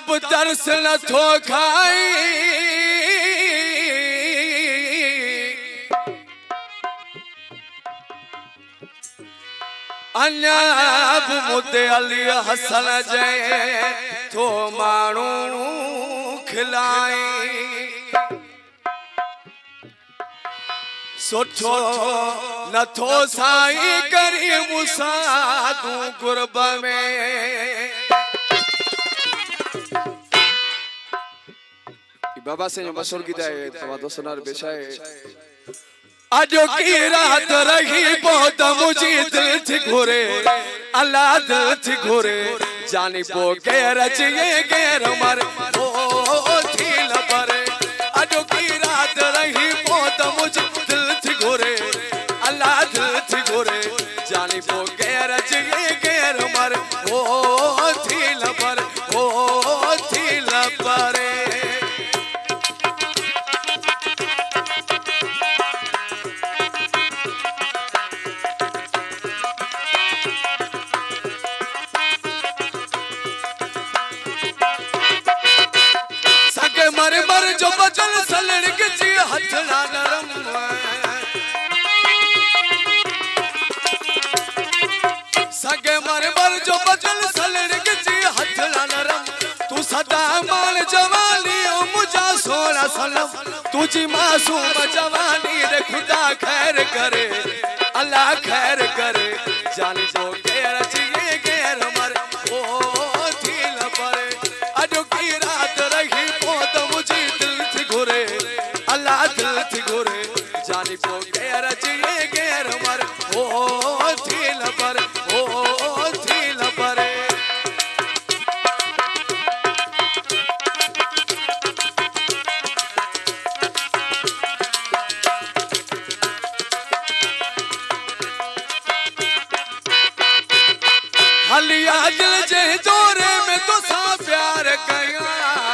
कब तरस न थो खाई अन्याब मुद्दे अली हसन जय थो मानू खिलाई सोठो न थो साई करी मुसादू गुरब में बाबा से मशहूर गीत है तवा दोस्तनार बेशाए अजो की रात रही बहुत मुझे दिल थी घोरे अल्लाह दिल थी घोरे जानी बो गैर चिए गैर मर ओ थी लबरे अजो की रात रही बहुत मुझे दिल थी घोरे अल्लाह दिल थी घोरे जानी बो गैर चिए गैर मर ओ थी लबर ओ थी लबरे मर मर जो बचल सलड़ के जी हथड़ा नरम सगे मर मर जो बचल सलड़ के जी हथड़ा नरम तू सदा मान जवानी ओ मुझा सोना सनम तुझी मासूम जवानी रे खुदा खैर करे अल्लाह खैर करे जानी जो गैर जिए गैर मर ओ थी लबरे अजो की रात रही अल्लाह दिल थी घोरे जानी को गैर जिए गैर मर ओ थी लबर ओ थी लबरे हलिया दिल जे जोरे में तो सा प्यार गया